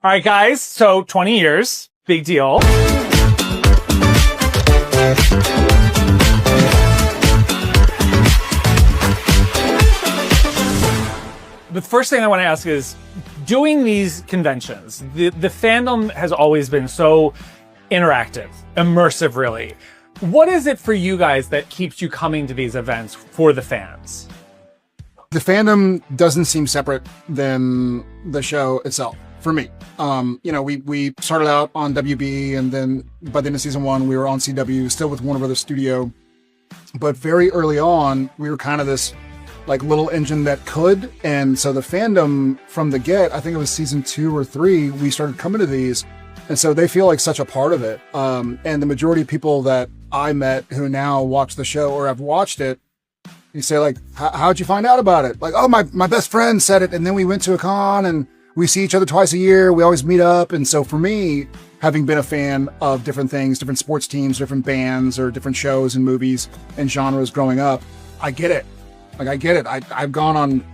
All right, guys. So 20 years, big deal. The first thing I want to ask is, doing these conventions, the fandom has always been so interactive, immersive, really. What is it for you guys that keeps you coming to these events for the fans? The fandom doesn't seem separate than the show itself, for me. We started out on WB, and then by the end of season 1, we were on CW, still with Warner Brothers Studio. But very early on, we were kind of this like little engine that could. And so the fandom from the get, I think it was season 2 or 3, we started coming to these. And so they feel like such a part of it. And the majority of people that I met who now watch the show or have watched it, you say like, how'd you find out about it? Like, oh, my best friend said it. And then we went to a con and we see each other twice a year. We always meet up. And so for me, having been a fan of different things, different sports teams, different bands or different shows and movies and genres growing up, I get it. Like, I get it. I've gone on,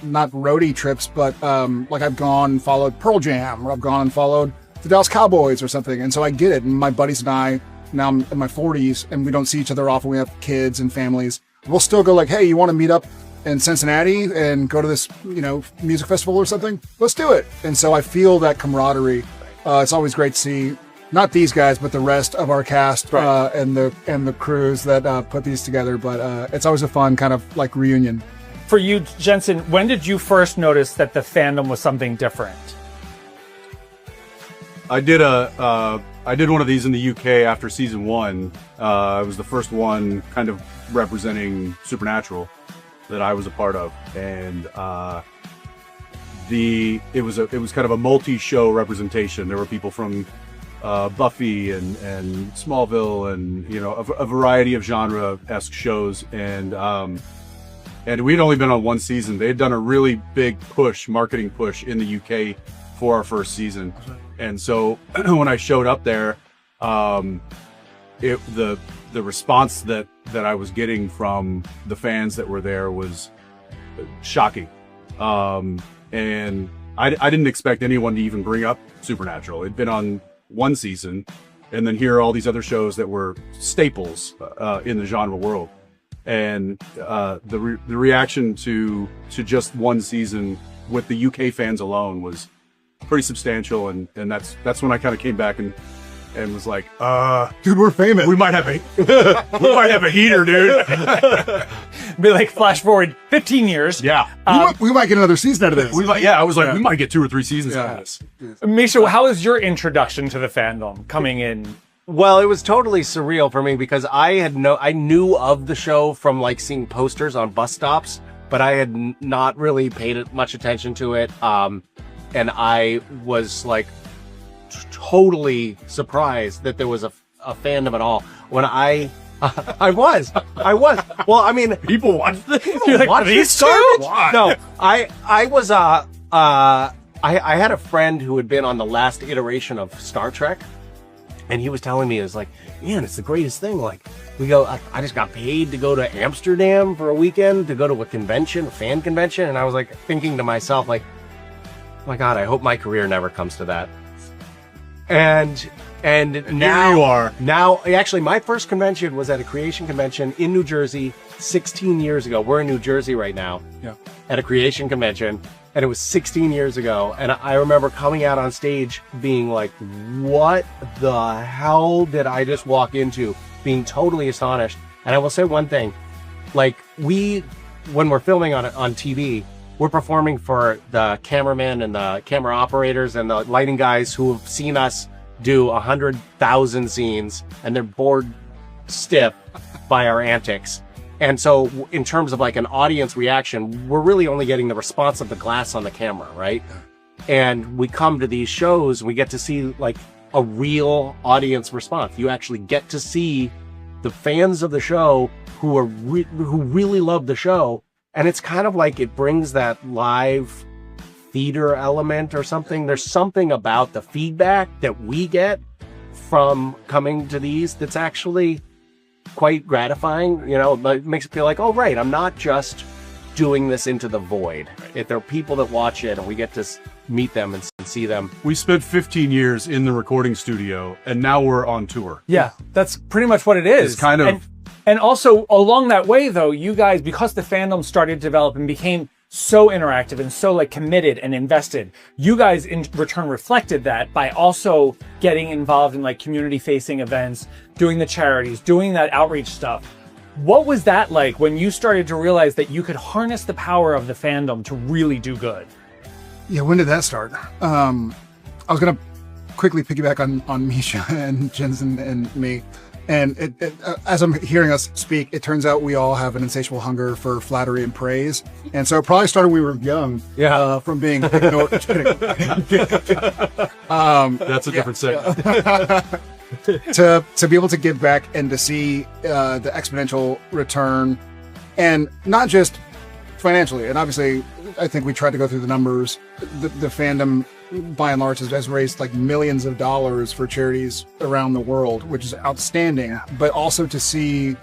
not roadie trips, but I've gone and followed Pearl Jam, or I've gone and followed the Dallas Cowboys or something. And so I get it. And my buddies and I, now I'm in my 40s and we don't see each other often. We have kids and families. We'll still go like, hey, you want to meet up in Cincinnati and go to this, music festival or something? Let's do it. And so I feel that camaraderie. It's always great to see not these guys, but the rest of our cast, right, and the crews that put these together. But it's always a fun kind of like reunion. For you, Jensen, when did you first notice that the fandom was something different? I did one of these in the UK after season 1. It was the first one kind of representing Supernatural that I was a part of, and it was kind of a multi-show representation. There were people from Buffy and Smallville and a variety of genre-esque shows, and we'd only been on one season. They had done a really big marketing push in the UK for our first season, and so when I showed up there, the response that I was getting from the fans that were there was shocking, and I didn't expect anyone to even bring up Supernatural. It'd been on one season, and then here are all these other shows that were staples in the genre world, and the reaction to just one season with the UK fans alone was pretty substantial, and that's when I kind of came back and was like, dude, we're famous. We might have a heater, dude. Be like, flash forward 15 years. Yeah. We might get another season out of this. We might get 2 or 3 seasons out of this. Misha, how was your introduction to the fandom coming in? Well, it was totally surreal for me because I knew of the show from like seeing posters on bus stops, but I had not really paid much attention to it. And I was like totally surprised that there was a fandom at all. When I was. Well, I mean, people watch this. You're like, watch these garbage? garbage? No, I was I had a friend who had been on the last iteration of Star Trek, and he was telling me, it was like, man, it's the greatest thing. Like, I just got paid to go to Amsterdam for a weekend to go to a fan convention, and I was like thinking to myself, like, oh my God, I hope my career never comes to that. And now here you are. Now, actually, my first convention was at a creation convention in New Jersey 16 years ago. We're in New Jersey right now. Yeah. At a creation convention, and it was 16 years ago. And I remember coming out on stage being like, what the hell did I just walk into? Being totally astonished. And I will say one thing, like, when we're filming on TV, we're performing for the cameramen and the camera operators and the lighting guys who have seen us do 100,000 scenes, and they're bored stiff by our antics. And so in terms of like an audience reaction, we're really only getting the response of the glass on the camera, right? And we come to these shows and we get to see like a real audience response. You actually get to see the fans of the show who really love the show. And it's kind of like it brings that live theater element or something. There's something about the feedback that we get from coming to these that's actually quite gratifying. It makes it feel like, oh, right, I'm not just doing this into the void. If there are people that watch it and we get to meet them and see them. We spent 15 years in the recording studio, and now we're on tour. Yeah, that's pretty much what it is. It's kind of... And also, along that way, though, you guys, because the fandom started to develop and became so interactive and so like committed and invested, you guys in return reflected that by also getting involved in like community-facing events, doing the charities, doing that outreach stuff. What was that like when you started to realize that you could harness the power of the fandom to really do good? Yeah, when did that start? I was going to quickly piggyback on Misha and Jensen and me. And as I'm hearing us speak, it turns out we all have an insatiable hunger for flattery and praise. And so it probably started when we were young. Yeah. From being ignored. That's a different segment. to be able to give back and to see the exponential return, and not just financially. And obviously, I think we tried to go through the numbers. The fandom, by and large, has raised like millions of dollars for charities around the world, which is outstanding. But also to see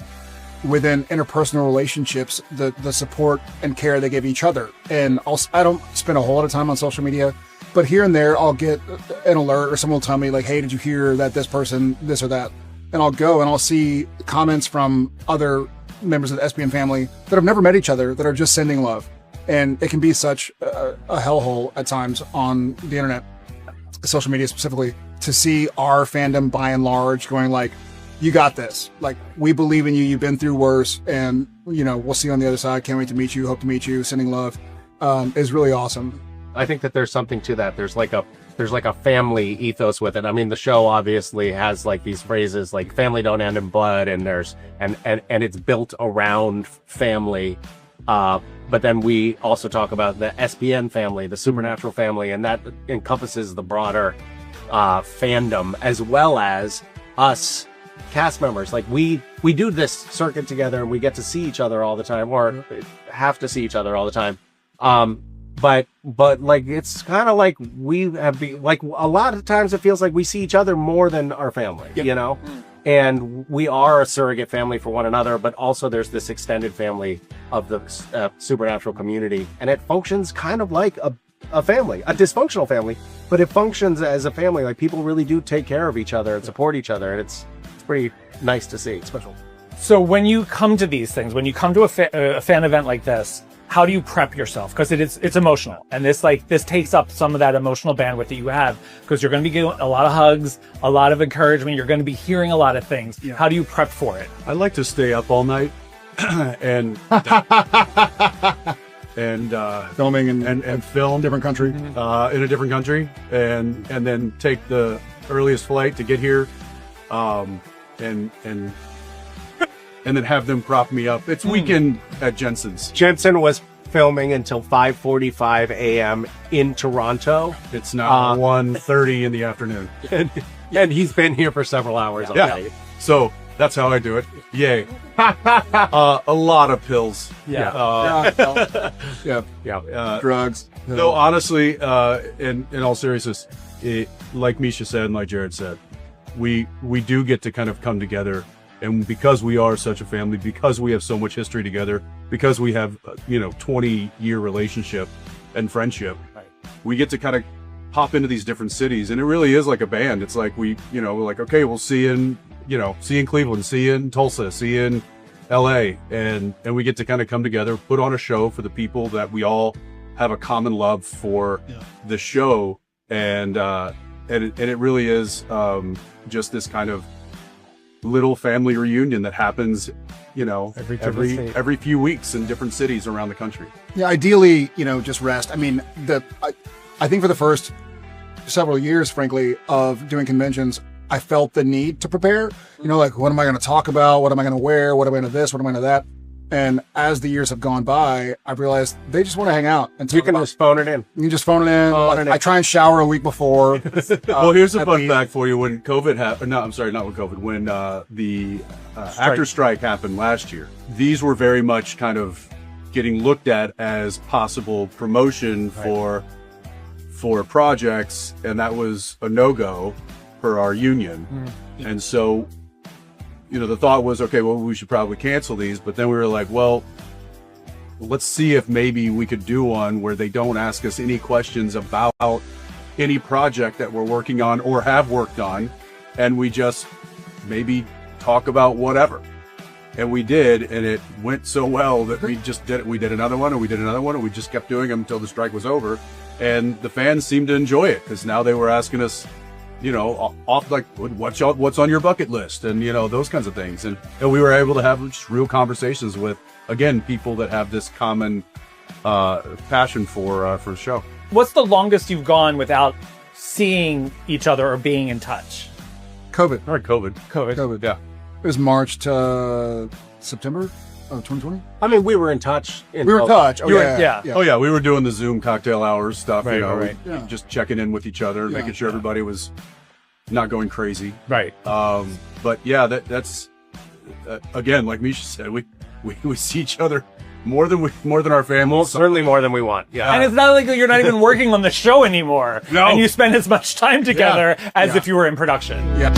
within interpersonal relationships the support and care they give each other. And I don't spend a whole lot of time on social media, but here and there I'll get an alert or someone will tell me like, hey, did you hear that this person, this or that? And I'll go and I'll see comments from other members of the SBN family that have never met each other that are just sending love. And it can be such a hellhole at times on the internet, social media specifically, to see our fandom by and large going like, you got this. Like, we believe in you. You've been through worse. And, you know, we'll see you on the other side. Can't wait to meet you. Hope to meet you. Sending love is really awesome. I think that there's something to that. There's like a family ethos with it. I mean, the show obviously has like these phrases like family don't end in blood, and it's built around family. But then we also talk about the SBN family, the Supernatural family, and that encompasses the broader fandom as well as us cast members. Like we do this circuit together and we get to see each other all the time, or have to see each other all the time. But like it's kind of like we have like a lot of times it feels like we see each other more than our family, you know? And we are a surrogate family for one another, but also there's this extended family of the Supernatural community, and it functions kind of like a family, a dysfunctional family, but it functions as a family. Like people really do take care of each other and support each other, and it's pretty nice to see. It's special. So when you come to these things, when you come to a fan event like this, how do you prep yourself? Because it's emotional, and this takes up some of that emotional bandwidth that you have, because you're going to be getting a lot of hugs, a lot of encouragement. You're going to be hearing a lot of things. Yeah. How do you prep for it? I like to stay up all night and Filming and film different country, in a different country, and then take the earliest flight to get here, and then have them prop me up. It's weekend at Jensen's. Jensen was filming until 5:45 a.m. in Toronto. It's now 1:30 in the afternoon. And he's been here for several hours already. So that's how I do it. Yay. A lot of pills. yeah, drugs. No, honestly, in all seriousness, like Misha said and like Jared said, we do get to kind of come together. And because we are such a family, because we have so much history together, because we have, 20-year relationship and friendship, we get to kind of hop into these different cities. And it really is like a band. It's like we're like, okay, we'll see you in Cleveland, see you in Tulsa, see you in LA. And we get to kind of come together, put on a show for the people that we all have a common love for the show. And it really is just this kind of little family reunion that happens, every few weeks in different cities around the country. Yeah, ideally, just rest. I mean, I think for the first several years, frankly, of doing conventions, I felt the need to prepare. Like, what am I going to talk about? What am I going to wear? What am I going to this? What am I going to that? And as the years have gone by, I've realized they just want to hang out. And you can just phone it in. You can just phone it in. I try and shower a week before. Well, here's a fun fact for you. When COVID happened, no, I'm sorry, not when COVID, when the actor strike happened last year, these were very much kind of getting looked at as possible promotion for projects, and that was a no-go for our union. And so the thought was, okay, well, we should probably cancel these. But then we were like, well, let's see if maybe we could do one where they don't ask us any questions about any project that we're working on or have worked on, and we just maybe talk about whatever. And we did, and it went so well that we just did it. We did another one, and we did another one, and we just kept doing them until the strike was over. And the fans seemed to enjoy it, because now they were asking us, you know, off like, what's on your bucket list, and you know, those kinds of things. And we were able to have just real conversations with, again, people that have this common passion for the show. What's the longest you've gone without seeing each other or being in touch? COVID. All right, COVID. Yeah. It was March to September of 2020. I mean, we were in touch. We were in touch. Oh, yeah. Oh yeah, we were doing the Zoom cocktail hours stuff, Right, you know, right. Yeah. just checking in with each other and making sure everybody was not going crazy. Right. But yeah, that's again, like Misha said, we see each other more than our families. Certainly more than we want. Yeah. And it's not like you're not even working on the show anymore. No. And you spend as much time together as Yeah. if you were in production. Yeah.